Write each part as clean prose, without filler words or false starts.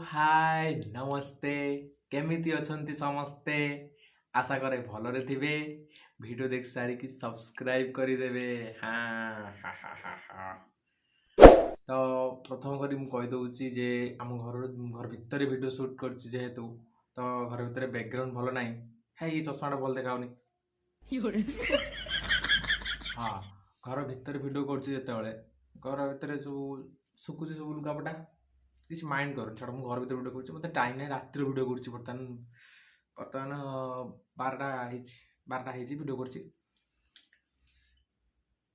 हाय नमस्ते केमिति अछंती समस्ते आशा करे भलरे थिबे वीडियो देख सारी की सब्सक्राइब करी देबे हाँ हा हा हा हा। तो प्रथम करी मु कहि दउची जे हम घर भितर वीडियो शूट करछि जेहेतु तो घर भितर बैकग्राउंड भलो नाही है ये चश्माटा भल देखाउनी हाँ घर भितर वीडियो करछि जेतेबेले घर भितर सब सुकुछि सब लुगापटा किसी माइंड कर छाड़ घर भर वीडियो कर मतलब टाइम ना रात वीडियो कर बर्तमान बर्तमान 12टा वीडियो कर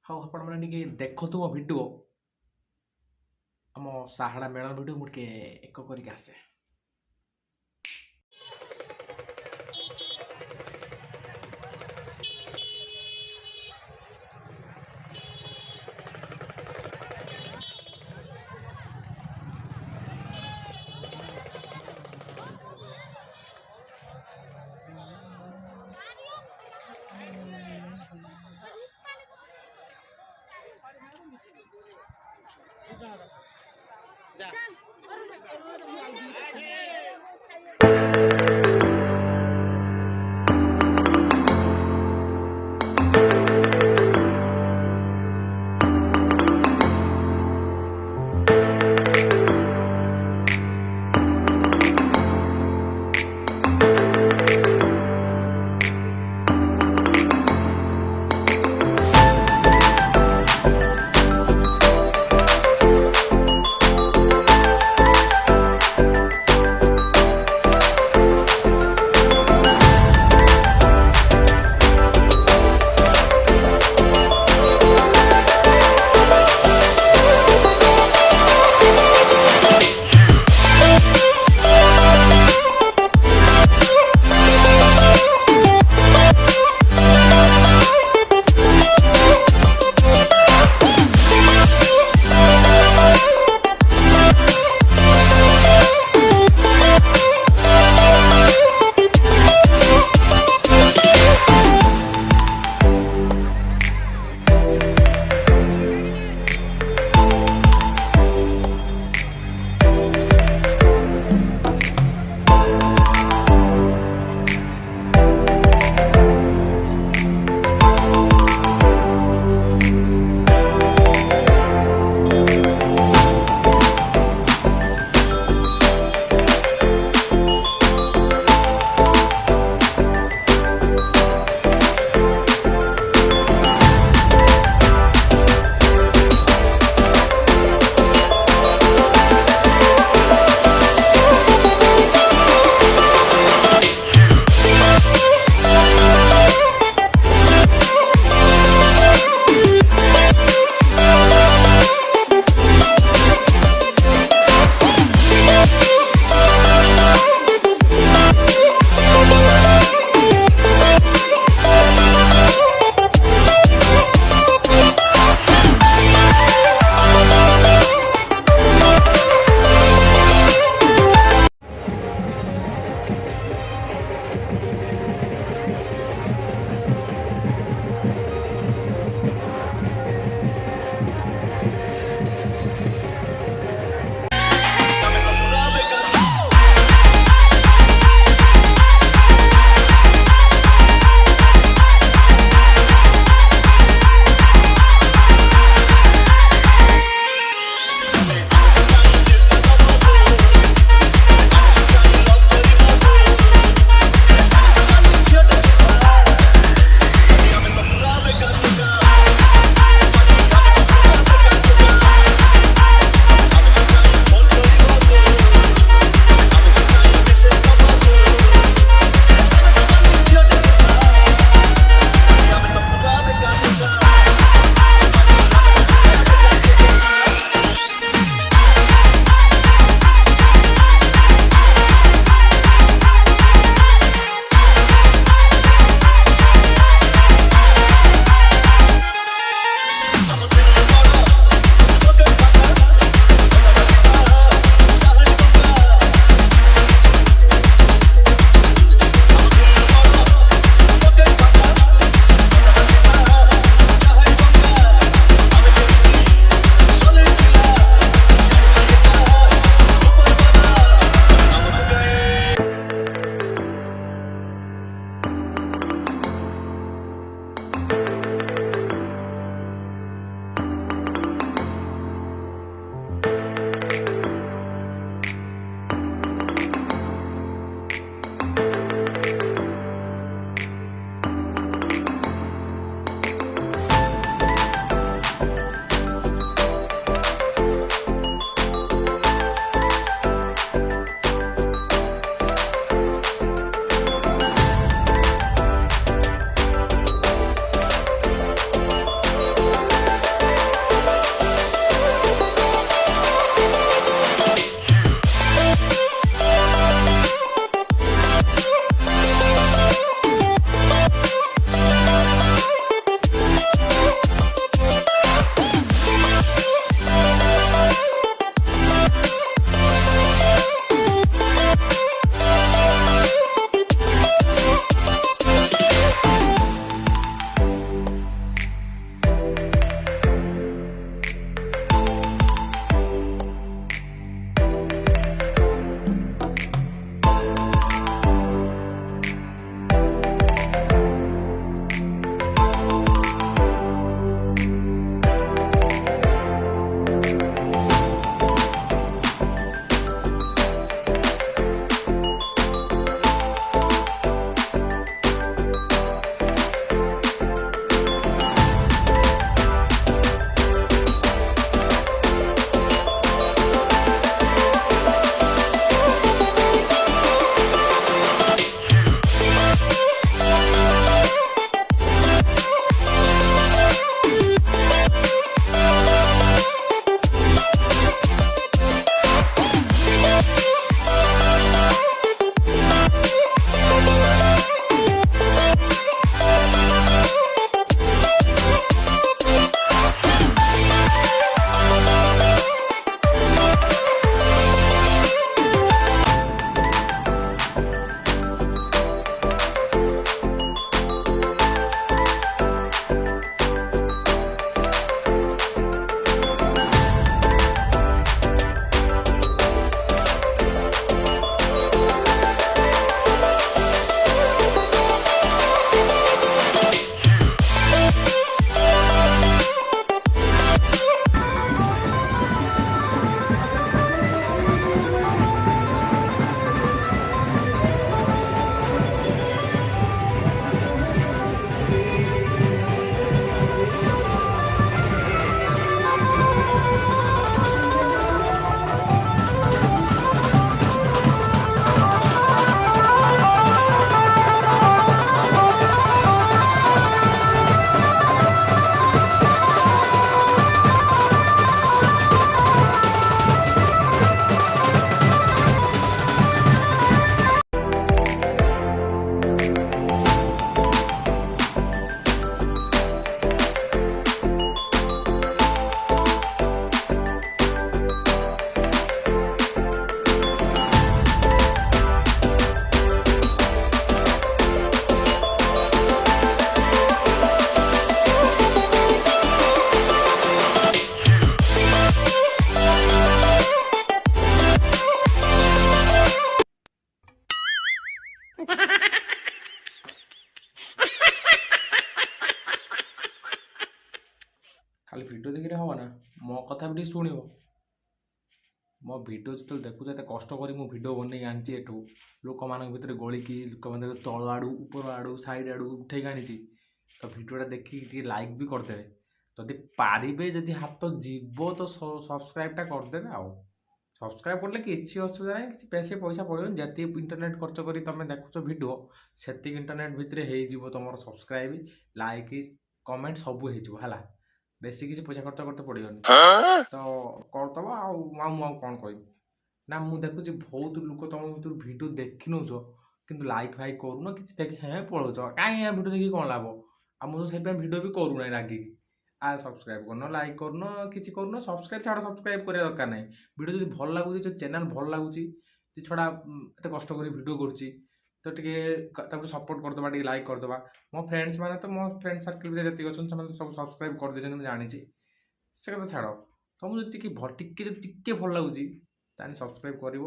हाँ आपण मैंने देखु मो वीडियो आम साहाड़ा मेलन वीडियो मुझे एक करके आसे ଭିଡ଼ିଓ ଦେଖିଲେ ହେବ ନା, ମୋ କଥା ବି ଟିକେ ଶୁଣିବ। ମୋ ଭିଡ଼ିଓ ଯେତେବେଳେ ଦେଖୁଛ ଏତେ କଷ୍ଟ କରି ମୁଁ ଭିଡ଼ିଓ ବନେଇକି ଆଣିଛି ଏଠୁ ଲୋକମାନଙ୍କ ଭିତରେ ଗଳିକି, ଲୋକମାନଙ୍କ ତଳ ଆଡ଼ୁ ଉପର ଆଡ଼ୁ ସାଇଡ଼୍ ଆଡ଼ୁ ଉଠେଇକି ଆଣିଛି। ତ ଭିଡ଼ିଓଟା ଦେଖିକି ଟିକେ ଲାଇକ୍ ବି କରିଦେବେ। ଯଦି ପାରିବେ, ଯଦି ହାତ ଯିବ ତ ସବସ୍କ୍ରାଇବ୍ଟା କରିଦେବେ। ଆଉ ସବସ୍କ୍ରାଇବ୍ କଲେ କିଛି ଅସୁବିଧା ନାହିଁ, କିଛି ବେଶୀ ପଇସା ପଡ଼ିବନି। ଯେତିକି ଇଣ୍ଟରନେଟ୍ ଖର୍ଚ୍ଚ କରି ତୁମେ ଦେଖୁଛ ଭିଡ଼ିଓ, ସେତିକି ଇଣ୍ଟରନେଟ୍ ଭିତରେ ହେଇଯିବ ତୁମର ସବସ୍କ୍ରାଇବ୍, ଲାଇକ୍, କମେଣ୍ଟ ସବୁ ହେଇଯିବ ହେଲା। ବେଶୀ କିଛି ପଇସା ଖର୍ଚ୍ଚ କରତେ ପଡ଼ିବନି। ତ କରିଦେବ। ଆଉ ମୁଁ କ'ଣ କହିବି ନା, ମୁଁ ଦେଖୁଛି ବହୁତ ଲୋକ ତୁମ ଭିତରୁ ଭିଡ଼ିଓ ଦେଖି ନେଉଛ କିନ୍ତୁ ଲାଇକ୍ ଫାଇକ୍ କରୁନ, କିଛି ଦେଖି ପଳାଉଛ। କାହିଁ ଭିଡ଼ିଓ ଦେଖିକି କ'ଣ ଲାଭ? ଆଉ ମୁଁ ତ ସେଥିପାଇଁ ଭିଡ଼ିଓ ବି କରୁନାହିଁ ରାଗିକି। ସବସ୍କ୍ରାଇବ୍ କରୁନ, ଲାଇକ୍ କରୁନ, କିଛି କରୁନ। ସବସ୍କ୍ରାଇବ୍ ଛାଡ଼, ସବସ୍କ୍ରାଇବ୍ କରିବା ଦରକାର ନାହିଁ। ଭିଡ଼ିଓ ଯଦି ଭଲ ଲାଗୁଛି, ଯଦି ଚ୍ୟାନେଲ୍ ଭଲ ଲାଗୁଛି, ଯେ ଛଡ଼ା ଏତେ କଷ୍ଟ କରି ଭିଡ଼ିଓ କରୁଛି, ତ ଟିକେ ତାକୁ ସପୋର୍ଟ କରିଦେବା, ଟିକେ ଲାଇକ୍ କରିଦେବା। ମୋ ଫ୍ରେଣ୍ଡସ୍ ମାନେ ତ, ମୋ ଫ୍ରେଣ୍ଡ ସର୍କଲ୍ ଭିତରେ ଯେତିକି ଅଛନ୍ତି ସେମାନେ ସବୁ ସବସ୍କ୍ରାଇବ୍ କରିଦେଇଛନ୍ତି, ମୁଁ ଜାଣିଛି। ସେ କଥା ଛାଡ଼, ତୁମକୁ ଯଦି ଟିକେ ଭଲ ଲାଗୁଛି ତାହେଲେ ସବସ୍କ୍ରାଇବ୍ କରିବ,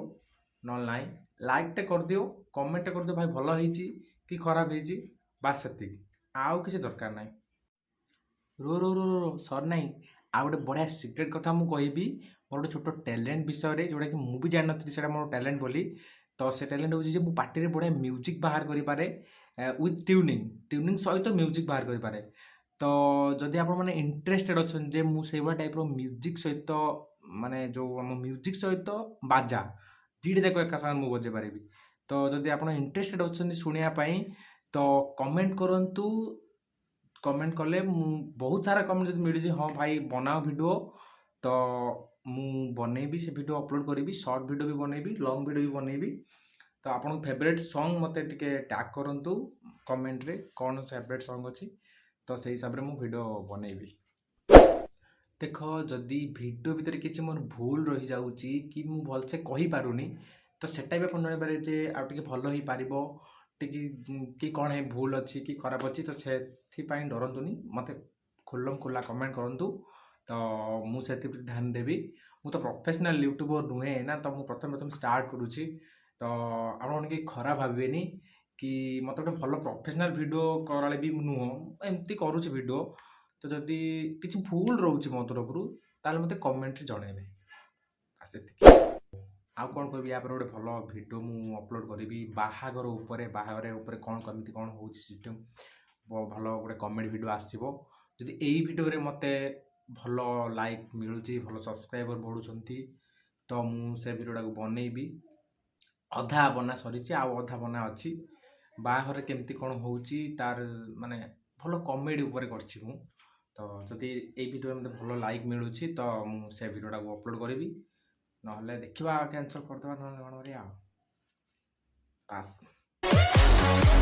ନହେଲେ ନାହିଁ ଲାଇକ୍ଟେ କରିଦିଅ, କମେଣ୍ଟଟେ କରିଦିଅ, ଭାଇ ଭଲ ହେଇଛି କି ଖରାପ ହେଇଛି, ବାସ୍ ସେତିକି, ଆଉ କିଛି ଦରକାର ନାହିଁ। ସରି ନାହିଁ, ଆଉ ଗୋଟେ ବଢ଼ିଆ ସିକ୍ରେଟ୍ କଥା ମୁଁ କହିବି। ମୋର ଗୋଟେ ଛୋଟ ଟ୍ୟାଲେଣ୍ଟ ବିଷୟରେ, ଯେଉଁଟାକି ମୁଁ ବି ଜାଣିନଥିଲି ସେଇଟା ମୋର ଟ୍ୟାଲେଣ୍ଟ ବୋଲି। ତ ସେ ଟ୍ୟାଲେଣ୍ଟ ହେଉଛି ଯେ ମୁଁ ପାଟିରେ ବଢ଼ିଆ ମ୍ୟୁଜିକ୍ ବାହାର କରିପାରେ, ୱିଥ୍ ଟ୍ୟୁନିଂ ସହିତ ମ୍ୟୁଜିକ୍ ବାହାର କରିପାରେ। ତ ଯଦି ଆପଣମାନେ ଇଣ୍ଟରେଷ୍ଟେଡ୍ ଅଛନ୍ତି ଯେ ମୁଁ ସେଇଭଳିଆ ଟାଇପ୍ର ମ୍ୟୁଜିକ୍ ସହିତ, ମାନେ ଯେଉଁ ଆମ ମ୍ୟୁଜିକ୍ ସହିତ ବାଜା ଦୁଇଟା ଯାକ ଏକା ସାଙ୍ଗରେ ମୁଁ ବଜେଇ ପାରିବି। ତ ଯଦି ଆପଣ ଇଣ୍ଟରେଷ୍ଟେଡ୍ ଅଛନ୍ତି ଶୁଣିବା ପାଇଁ, ତ କମେଣ୍ଟ କରନ୍ତୁ। କମେଣ୍ଟ କଲେ ମୁଁ ବହୁତ ସାରା କମେଣ୍ଟ ଯଦି ମିଳୁଛି, ହଁ ଭାଇ ବନାଅ ଭିଡ଼ିଓ, ତ ମୁଁ ବନେଇବି, ସେ ଭିଡ଼ିଓ ଅପଲୋଡ଼ କରିବି। ସର୍ଟ ଭିଡ଼ିଓ ବି ବନେଇବି, ଲଙ୍ଗ୍ ଭିଡ଼ିଓ ବି ବନେଇବି। ତ ଆପଣଙ୍କ ଫେଭରେଟ୍ ସଙ୍ଗ୍ ମୋତେ ଟିକେ ଟ୍ୟାଗ୍ କରନ୍ତୁ କମେଣ୍ଟରେ, କ'ଣ ଫେଭରେଟ୍ ସଙ୍ଗ୍ ଅଛି, ତ ସେଇ ହିସାବରେ ମୁଁ ଭିଡ଼ିଓ ବନେଇବି। ଦେଖ, ଯଦି ଭିଡ଼ିଓ ଭିତରେ କିଛି ମୋର ଭୁଲ ରହିଯାଉଛି କି ମୁଁ ଭଲସେ କହିପାରୁନି, ତ ସେଟା ବି ଆପଣ ଜାଣିପାରିବେ ଯେ ଆଉ ଟିକେ ଭଲ ହେଇପାରିବ, ଟିକେ କି କ'ଣ ଭୁଲ ଅଛି କି ଖରାପ ଅଛି। ତ ସେଥିପାଇଁ ଡରନ୍ତୁନି, ମୋତେ ଖୋଲା କମେଣ୍ଟ କରନ୍ତୁ, ତ ମୁଁ ସେଥିପ୍ରତି ଧ୍ୟାନ ଦେବି। ମୁଁ ତ ପ୍ରଫେସନାଲ୍ ୟୁଟ୍ୟୁବର୍ ନୁହେଁ ନା, ତ ମୁଁ ପ୍ରଥମେ ଷ୍ଟାର୍ଟ କରୁଛି। ତ ଆପଣ କେହି ଖରାପ ଭାବିବେନି କି ମୋତେ ଗୋଟେ ଭଲ ପ୍ରଫେସନାଲ୍ ଭିଡ଼ିଓ କରାଳେ ବି ନୁହଁ, ଏମିତି କରୁଛି ଭିଡ଼ିଓ। ତ ଯଦି କିଛି ଭୁଲ ରହୁଛି ମୋ ତରଫରୁ, ତାହେଲେ ମୋତେ କମେଣ୍ଟରେ ଜଣାଇବେ, ସେତିକି। ଆଉ କ'ଣ କହିବି, ୟା ପରେ ଗୋଟେ ଭଲ ଭିଡ଼ିଓ ମୁଁ ଅପଲୋଡ଼ କରିବି ବାହାଘର ଉପରେ କ'ଣ କେମିତି କ'ଣ ହେଉଛି ସିଷ୍ଟମ୍, ଭଲ ଗୋଟେ କମେଡ଼ି ଭିଡ଼ିଓ ଆସିବ। ଯଦି ଏଇ ଭିଡ଼ିଓରେ ମୋତେ ଭଲ ଲାଇକ୍ ମିଳୁଛି, ଭଲ ସବସ୍କ୍ରାଇବର୍ ବଢ଼ୁଛନ୍ତି, ତ ମୁଁ ସେ ଭିଡ଼ିଓଟାକୁ ବନେଇବି। ଅଧା ବନା ସରିଛି, ଆଉ ଅଧା ବନା ଅଛି। ବାହାଘରରେ କେମିତି କ'ଣ ହେଉଛି ତାର ମାନେ ଭଲ କମେଡ଼ି ଉପରେ କରିଛି ମୁଁ। ତ ଯଦି ଏଇ ଭିଡ଼ିଓରେ ମୋତେ ଭଲ ଲାଇକ୍ ମିଳୁଛି, ତ ମୁଁ ସେ ଭିଡ଼ିଓଟାକୁ ଅପଲୋଡ଼ କରିବି। ନହେଲେ ଦେଖିବା, କ୍ୟାନ୍ସଲ୍ କରିଦେବା, ନହେଲେ କ'ଣ କରିବା ଆଉ, ବାସ୍।